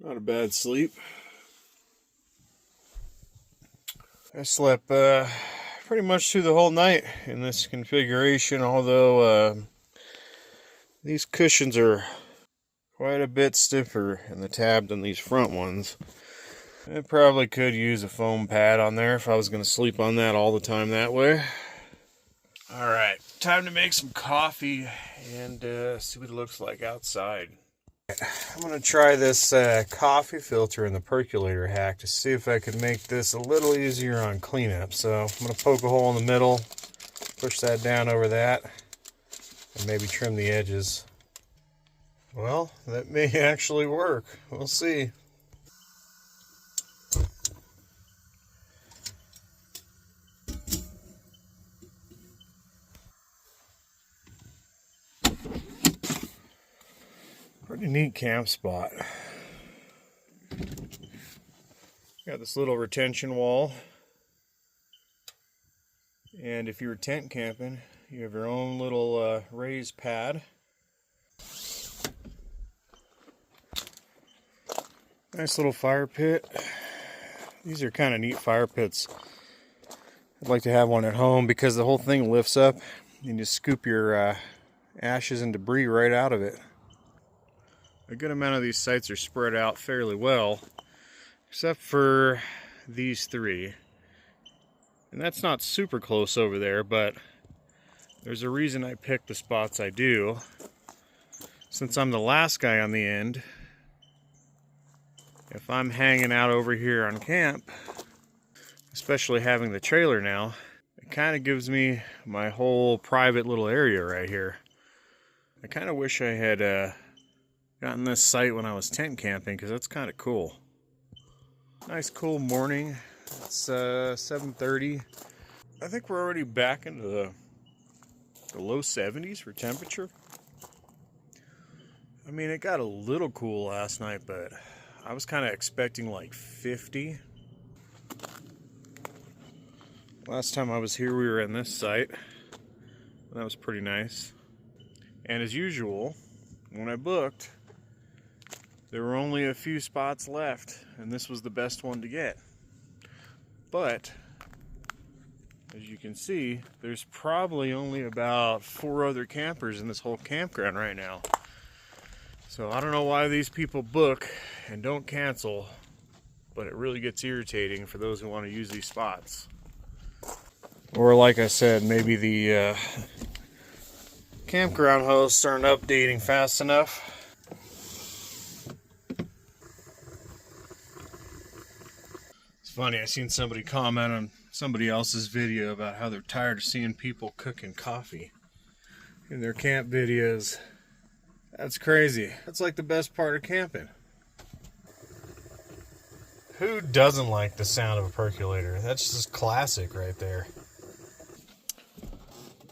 Not a bad sleep. I slept pretty much through the whole night in this configuration, although these cushions are quite a bit stiffer in the tab than these front ones. I probably could use a foam pad on there if I was going to sleep on that all the time that way. Alright, time to make some coffee and see what it looks like outside. I'm going to try this coffee filter in the percolator hack to see if I can make this a little easier on cleanup. So I'm going to poke a hole in the middle, push that down over that, and maybe trim the edges. Well, that may actually work. We'll see. Pretty neat camp spot. Got this little retention wall. And if you were tent camping, you have your own little raised pad. Nice little fire pit. These are kind of neat fire pits. I'd like to have one at home because the whole thing lifts up. You can just scoop your ashes and debris right out of it. A good amount of these sites are spread out fairly well, except for these three. And that's not super close over there, but there's a reason I picked the spots I do. Since I'm the last guy on the end, if I'm hanging out over here on camp, especially having the trailer now, it kind of gives me my whole private little area right here. I kind of wish I had gotten this site when I was tent camping, because that's kind of cool. Nice cool morning. It's 7:30. I think we're already back into the low 70s for temperature. I mean, it got a little cool last night, but I was kind of expecting like 50. Last time I was here, we were in this site. That was pretty nice. And as usual, when I booked, there were only a few spots left, and this was the best one to get. But, as you can see, there's probably only about 4 other campers in this whole campground right now. So I don't know why these people book and don't cancel, but it really gets irritating for those who want to use these spots. Or like I said, maybe the campground hosts aren't updating fast enough. Funny, I seen somebody comment on somebody else's video about how they're tired of seeing people cooking coffee in their camp videos. That's crazy. That's like the best part of camping. Who doesn't like the sound of a percolator? That's just classic right there.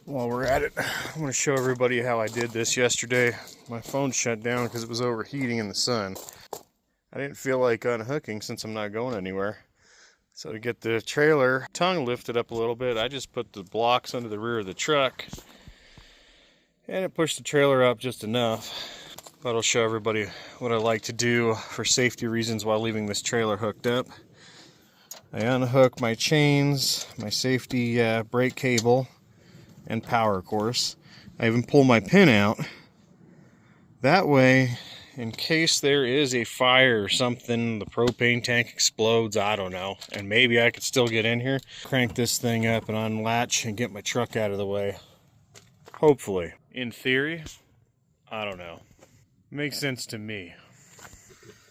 While we're at it, I'm going to show everybody how I did this yesterday. My phone shut down because it was overheating in the sun. I didn't feel like unhooking since I'm not going anywhere. So to get the trailer tongue lifted up a little bit, I just put the blocks under the rear of the truck and it pushed the trailer up just enough. That'll show everybody what I like to do for safety reasons while leaving this trailer hooked up. I unhook my chains, my safety brake cable, and power, of course. I even pull my pin out. That way, in case there is a fire or something, the propane tank explodes, I don't know, and maybe I could still get in here, crank this thing up and unlatch and get my truck out of the way. Hopefully. In theory, I don't know. Makes sense to me.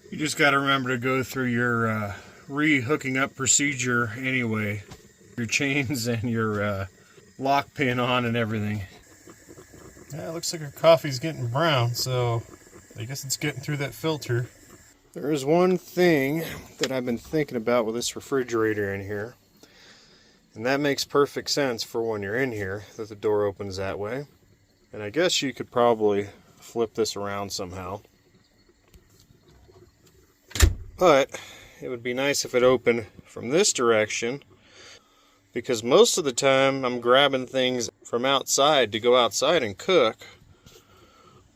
You just got to remember to go through your re-hooking up procedure anyway. Your chains and your lock pin on and everything. Yeah, it looks like our coffee's getting brown, so I guess it's getting through that filter. There is one thing that I've been thinking about with this refrigerator in here, and that makes perfect sense for when you're in here, that the door opens that way. And I guess you could probably flip this around somehow. But it would be nice if it opened from this direction, because most of the time I'm grabbing things from outside to go outside and cook.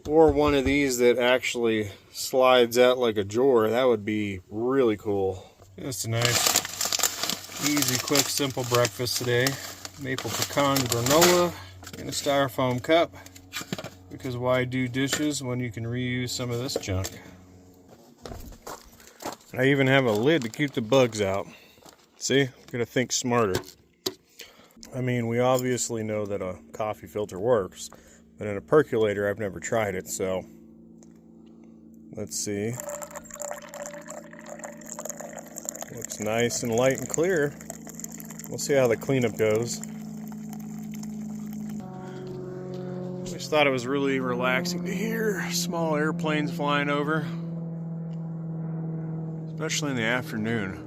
Or one of these that actually slides out like a drawer. That would be really cool. Just a nice, easy, quick, simple breakfast today. Maple pecan granola in a styrofoam cup. Because why do dishes when you can reuse some of this junk? I even have a lid to keep the bugs out. See? Gotta think smarter. I mean, we obviously know that a coffee filter works, but in a percolator, I've never tried it, so let's see. Looks nice and light and clear. We'll see how the cleanup goes. Just thought it was really relaxing to hear small airplanes flying over, especially in the afternoon.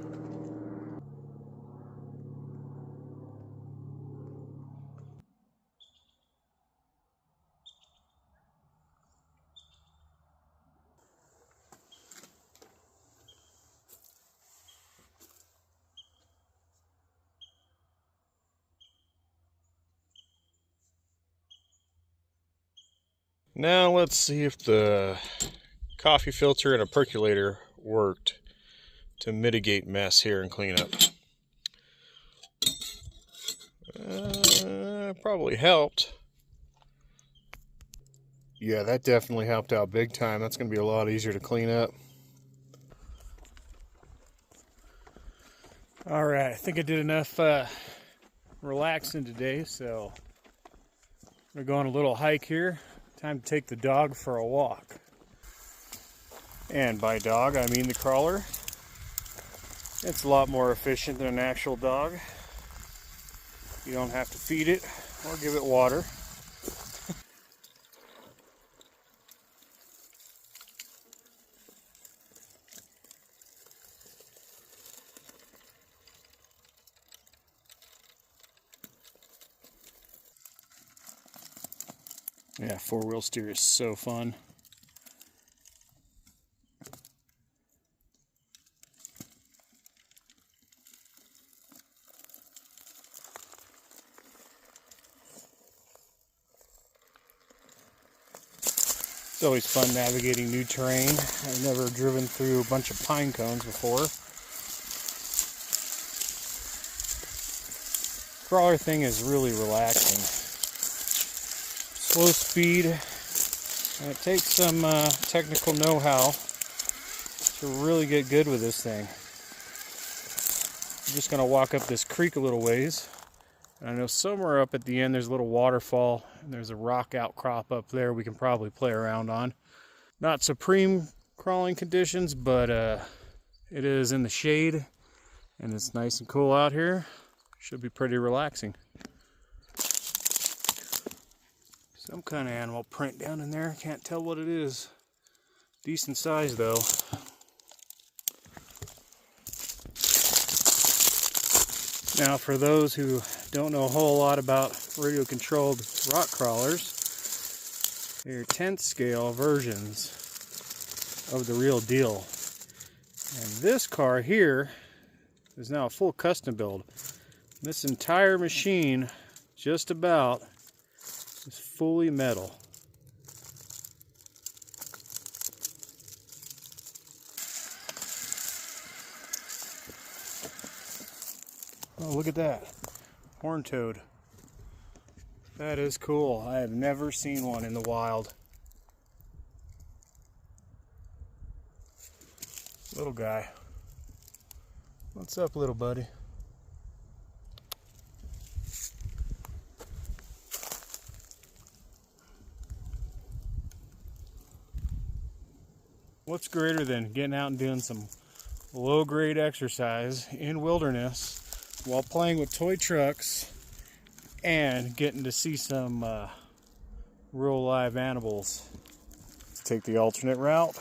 Now let's see if the coffee filter and a percolator worked to mitigate mess here and cleanup. Probably helped. Yeah, that definitely helped out big time. That's going to be a lot easier to clean up. All right, I think I did enough relaxing today, so we're going a little hike here. Time to take the dog for a walk. And by dog, I mean the crawler. It's a lot more efficient than an actual dog. You don't have to feed it or give it water. Yeah, four-wheel steer is so fun. It's always fun navigating new terrain. I've never driven through a bunch of pine cones before. Crawler thing is really relaxing. Slow speed, and it takes some technical know-how to really get good with this thing. I'm just going to walk up this creek a little ways. And I know somewhere up at the end there's a little waterfall, and there's a rock outcrop up there we can probably play around on. Not supreme crawling conditions, but it is in the shade, and it's nice and cool out here. Should be pretty relaxing. Some kind of animal print down in there. Can't tell what it is. Decent size though. Now for those who don't know a whole lot about radio controlled rock crawlers, they're 10th scale versions of the real deal. And this car here is now a full custom build. This entire machine, just about, is fully metal. Oh, look at that. Horned toad. That is cool. I have never seen one in the wild. Little guy. What's up, little buddy? What's greater than getting out and doing some low-grade exercise in wilderness while playing with toy trucks and getting to see some real live animals? Let's take the alternate route.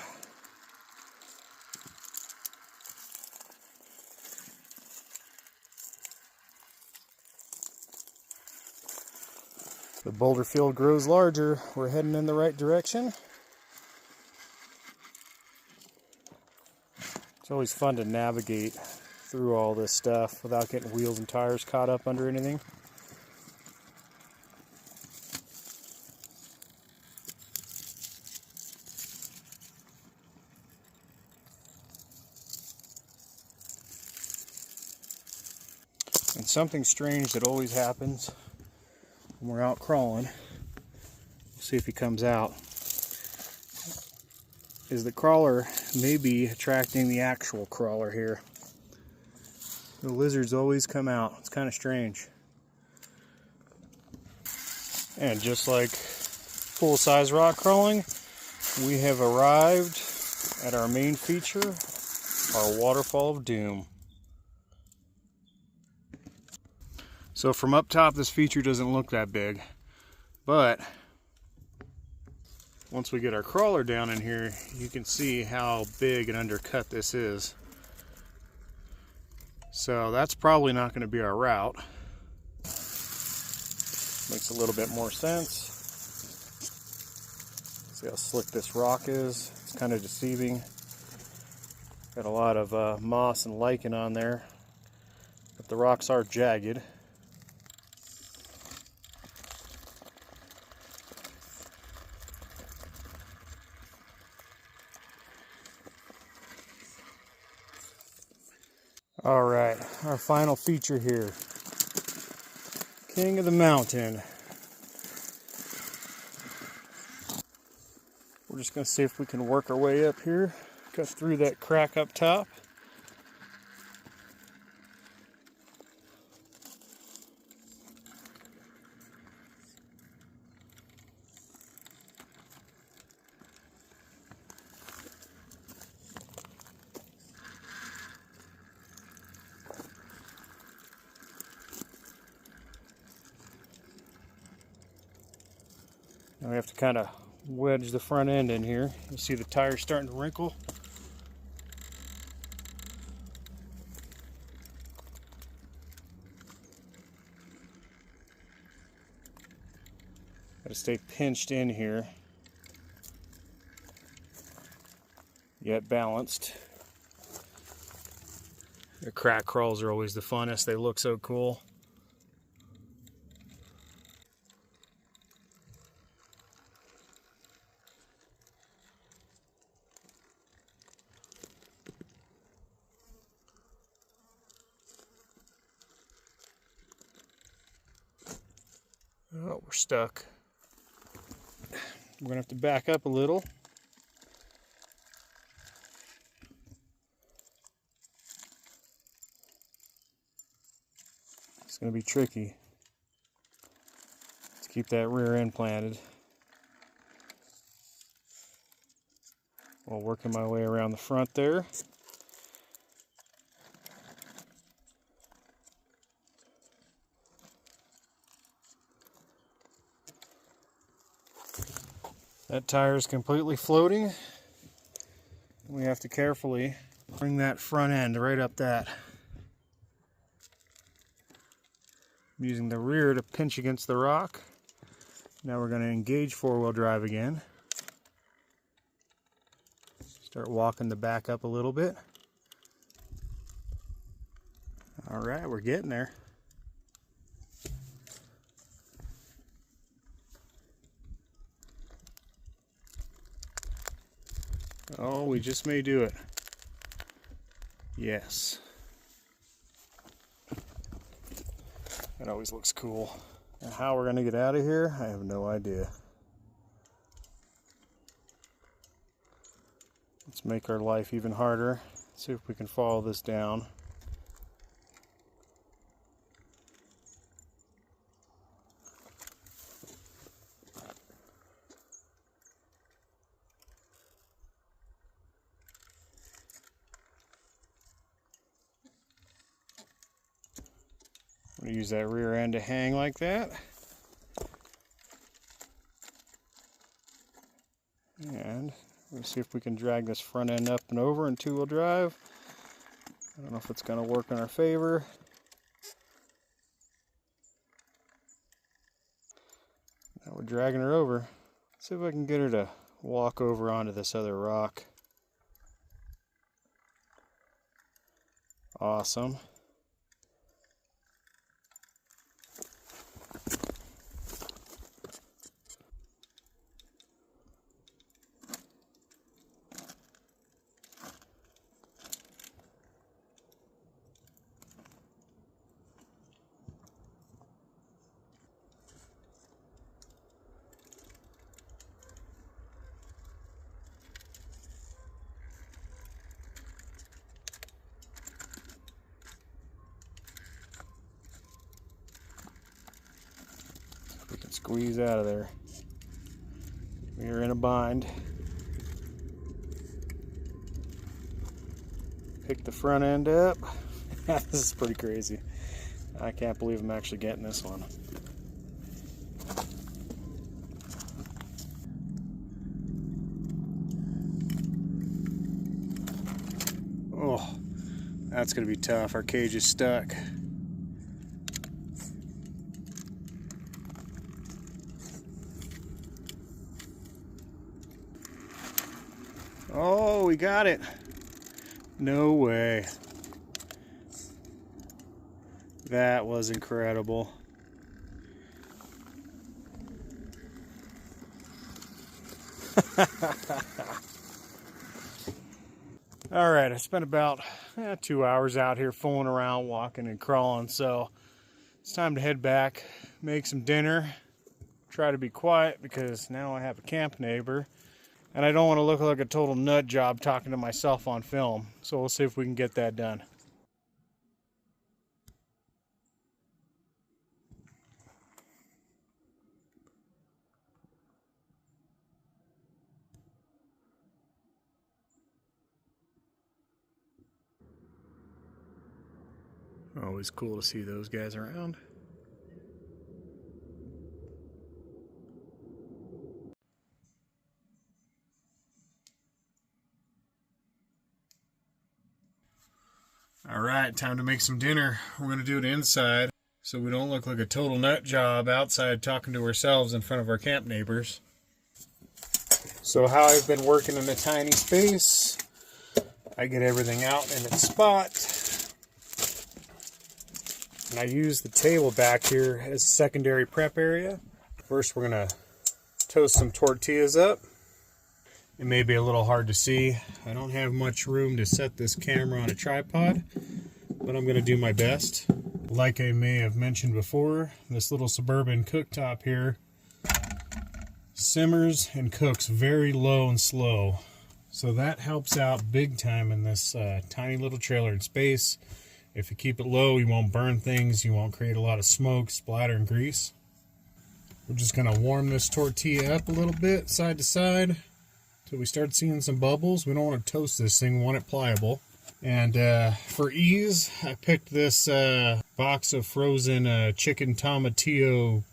The boulder field grows larger. We're heading in the right direction. It's always fun to navigate through all this stuff without getting wheels and tires caught up under anything. something strange that always happens when we're out crawling. We'll see if he comes out. Is the crawler may be attracting the actual crawler here. The lizards always come out. It's kind of strange. And just like full-size rock crawling, we have arrived at our main feature, our waterfall of doom. So from up top, this feature doesn't look that big, but once we get our crawler down in here, you can see how big and undercut this is. So that's probably not going to be our route. Makes a little bit more sense. See how slick this rock is? It's kind of deceiving. Got a lot of moss and lichen on there, but the rocks are jagged. All right, our final feature here. King of the mountain. We're just going to see if we can work our way up here, cut through that crack up top. Now we have to kind of wedge the front end in here. You see the tires starting to wrinkle. Got to stay pinched in here, yet balanced. The crack crawls are always the funnest. They look so cool. Oh, we're stuck. We're gonna have to back up a little. It's gonna be tricky. Let's keep that rear end planted while working my way around the front there. That tire is completely floating. We have to carefully bring that front end right up that. I'm using the rear to pinch against the rock. Now we're going to engage four-wheel drive again. Start walking the back up a little bit. All right, we're getting there. Oh, we just may do it. Yes. That always looks cool. And how we're going to get out of here, I have no idea. Let's make our life even harder. See if we can follow this down. I'm going to use that rear end to hang like that. And we'll see if we can drag this front end up and over in two-wheel drive. I don't know if it's going to work in our favor. Now we're dragging her over. Let's see if I can get her to walk over onto this other rock. Awesome. squeeze out of there. We're in a bind. Pick the front end up. This is pretty crazy. I can't believe I'm actually getting this one. Oh, that's gonna be tough. Our cage is stuck. Oh, we got it. No way. That was incredible. All right, I spent about 2 hours out here fooling around, walking and crawling, so it's time to head back, make some dinner, try to be quiet because now I have a camp neighbor, and I don't want to look like a total nut job talking to myself on film, so we'll see if we can get that done. Always cool to see those guys around. All right, time to make some dinner. We're going to do it inside so we don't look like a total nut job outside talking to ourselves in front of our camp neighbors. So how I've been working in a tiny space, I get everything out in its spot. And I use the table back here as a secondary prep area. First, we're going to toast some tortillas up. It may be a little hard to see. I don't have much room to set this camera on a tripod, but I'm going to do my best. Like I may have mentioned before, this little Suburban cooktop here simmers and cooks very low and slow. So that helps out big time in this tiny little trailer in space. If you keep it low, you won't burn things, you won't create a lot of smoke, splatter, and grease. We're just going to warm this tortilla up a little bit, side to side, until we start seeing some bubbles. We don't want to toast this thing, we want it pliable. And for ease, I picked this box of frozen chicken tomatillo,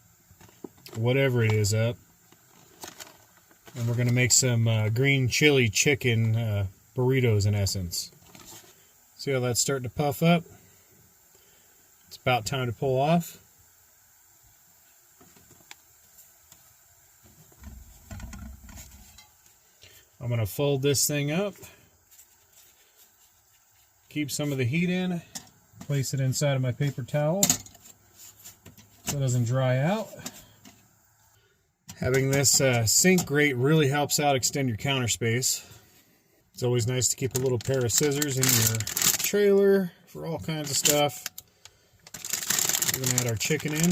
whatever it is, up. And we're going to make some green chili chicken burritos in essence. See how that's starting to puff up? It's about time to pull off. I'm going to fold this thing up, keep some of the heat in, place it inside of my paper towel so it doesn't dry out. Having this sink grate really helps out extend your counter space. It's always nice to keep a little pair of scissors in your trailer for all kinds of stuff. We're going to add our chicken in.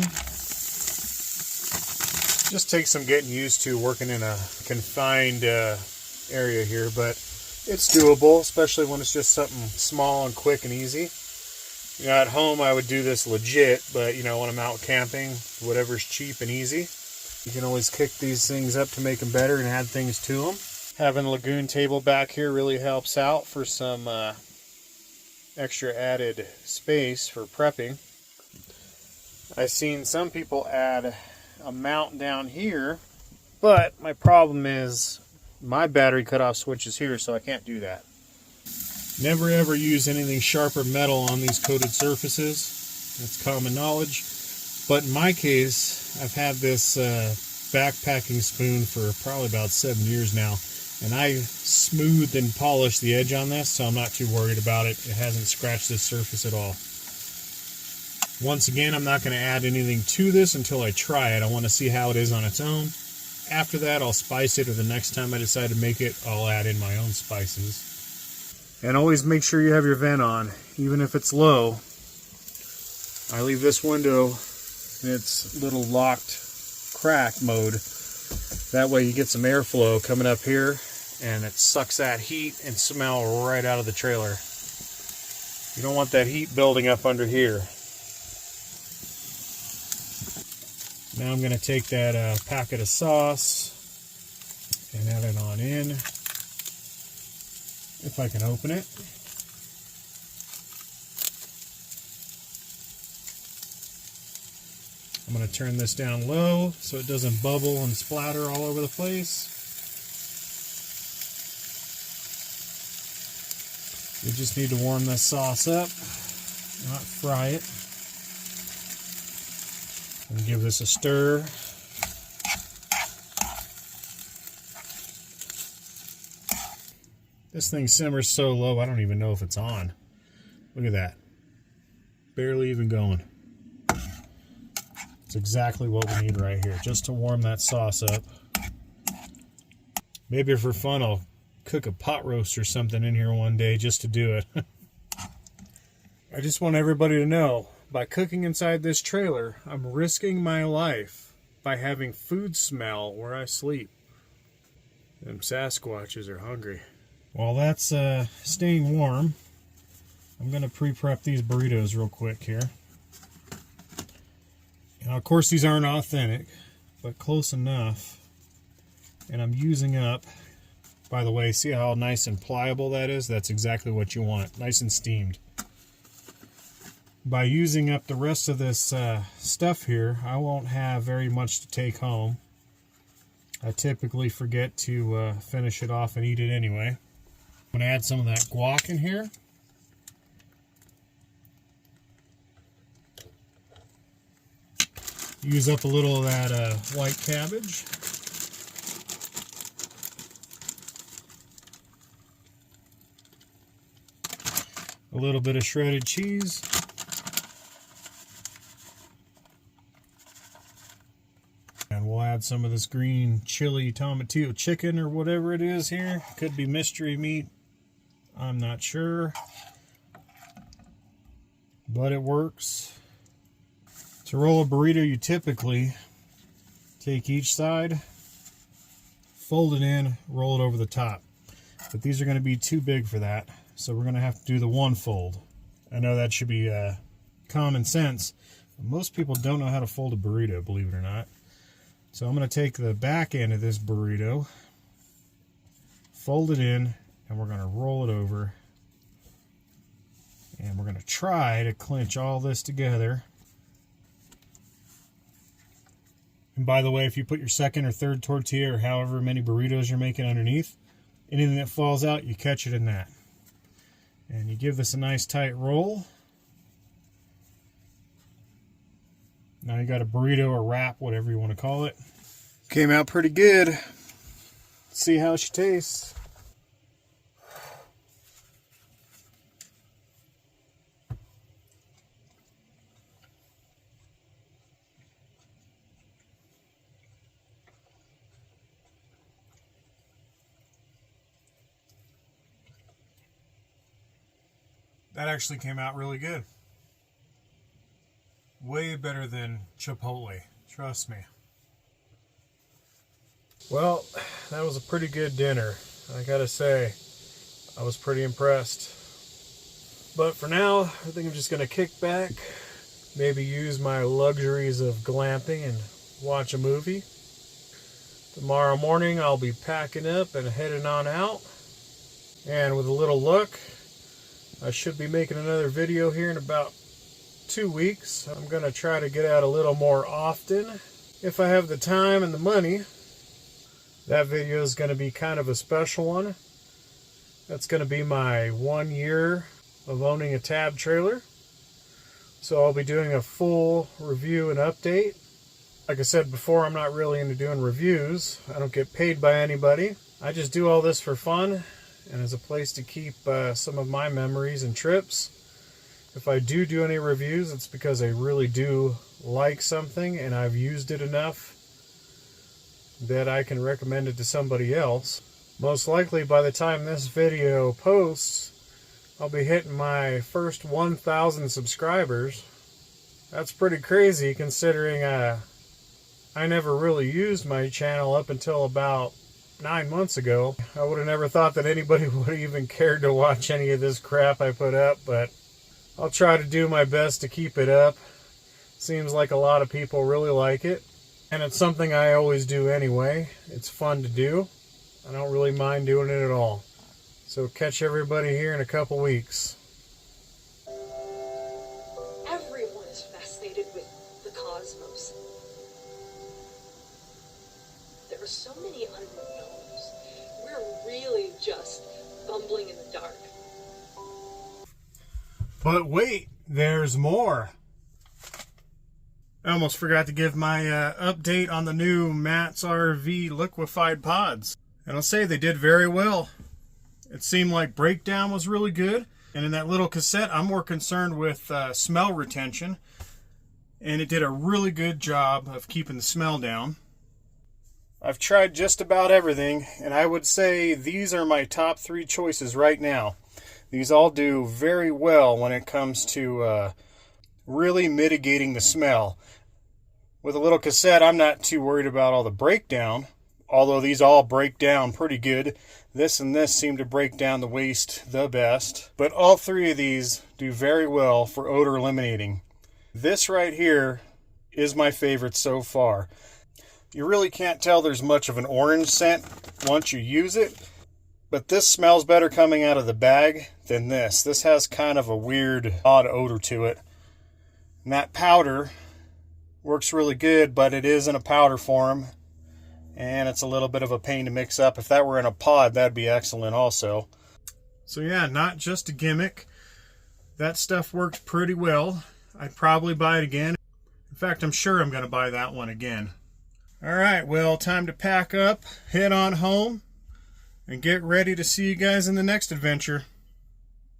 Just takes some getting used to working in a confined area here, but it's doable, especially when it's just something small and quick and easy. You know, at home I would do this legit, but you know, when I'm out camping, whatever's cheap and easy, you can always kick these things up to make them better and add things to them. Having a lagoon table back here really helps out for some extra added space for prepping. I've seen some people add a mount down here, but my problem is my battery cutoff switch is here, so I can't do that. Never ever use anything sharp or metal on these coated surfaces. That's common knowledge. But in my case, I've had this backpacking spoon for probably about 7 years now. And I smoothed and polished the edge on this, so I'm not too worried about it. It hasn't scratched this surface at all. Once again, I'm not going to add anything to this until I try it. I want to see how it is on its own. After that, I'll spice it, or the next time I decide to make it, I'll add in my own spices. And always make sure you have your vent on, even if it's low. I leave this window in its little locked crack mode. That way you get some airflow coming up here, and it sucks that heat and smell right out of the trailer. You don't want that heat building up under here. Now I'm going to take that packet of sauce and add it on in, if I can open it. I'm going to turn this down low so it doesn't bubble and splatter all over the place. You just need to warm this sauce up, not fry it. And give this a stir. This thing simmers so low, I don't even know if it's on. Look at that. Barely even going. It's exactly what we need right here, just to warm that sauce up. Maybe for fun, I'll cook a pot roast or something in here one day just to do it. I just want everybody to know, by cooking inside this trailer, I'm risking my life by having food smell where I sleep. Them Sasquatches are hungry. While that's staying warm, I'm going to pre-prep these burritos real quick here. Now, of course, these aren't authentic, but close enough. And I'm using up, by the way, see how nice and pliable that is? That's exactly what you want, nice and steamed. By using up the rest of this stuff here, I won't have very much to take home. I typically forget to finish it off and eat it anyway. I'm going to add some of that guac in here. Use up a little of that white cabbage. A little bit of shredded cheese. And we'll add some of this green chili tomatillo chicken or whatever it is here. Could be mystery meat. I'm not sure. But it works. To roll a burrito, you typically take each side, fold it in, roll it over the top. But these are going to be too big for that, so we're going to have to do the one fold. I know that should be common sense, but most people don't know how to fold a burrito, believe it or not. So I'm going to take the back end of this burrito, fold it in, and we're going to roll it over. And we're going to try to clinch all this together. And by the way, if you put your second or third tortilla or however many burritos you're making underneath, anything that falls out, you catch it in that. And you give this a nice tight roll. Now you got a burrito or wrap, whatever you want to call it. Came out pretty good. Let's see how she tastes. That actually came out really good. Way better than Chipotle, trust me. Well, that was a pretty good dinner. I gotta say, I was pretty impressed. But for now, I think I'm just gonna kick back, maybe use my luxuries of glamping and watch a movie. Tomorrow morning, I'll be packing up and heading on out. And with a little luck, I should be making another video here in about 2 weeks. I'm going to try to get out a little more often if I have the time and the money. That video is going to be kind of a special one. That's going to be my 1 year of owning a tab trailer. So I'll be doing a full review and update. Like I said before, I'm not really into doing reviews. I don't get paid by anybody. I just do all this for fun and as a place to keep some of my memories and trips. If I do any reviews, it's because I really do like something and I've used it enough that I can recommend it to somebody else. Most likely by the time this video posts, I'll be hitting my first 1,000 subscribers. That's pretty crazy considering I never really used my channel up until about 9 months ago. I would have never thought that anybody would have even cared to watch any of this crap I put up, but I'll try to do my best to keep it up. Seems like a lot of people really like it. And it's something I always do anyway. It's fun to do. I don't really mind doing it at all. So catch everybody here in a couple weeks. Everyone is fascinated with the cosmos. There are so many unknowns. We're really just bumbling in the dark. But wait, there's more. I almost forgot to give my update on the new Matt's RV liquefied pods. And I'll say they did very well. It seemed like breakdown was really good. And in that little cassette, I'm more concerned with smell retention. And it did a really good job of keeping the smell down. I've tried just about everything, and I would say these are my top 3 choices right now. These all do very well when it comes to really mitigating the smell. With a little cassette, I'm not too worried about all the breakdown, although these all break down pretty good. This and this seem to break down the waste the best, but all 3 of these do very well for odor eliminating. This right here is my favorite so far. You really can't tell there's much of an orange scent once you use it, but this smells better coming out of the bag than this. This has kind of a weird, odd odor to it. And that powder works really good, but it is in a powder form, and it's a little bit of a pain to mix up. If that were in a pod, that'd be excellent also. So yeah, not just a gimmick. That stuff worked pretty well. I'd probably buy it again. In fact, I'm sure I'm going to buy that one again. Alright, well, time to pack up, head on home, and get ready to see you guys in the next adventure.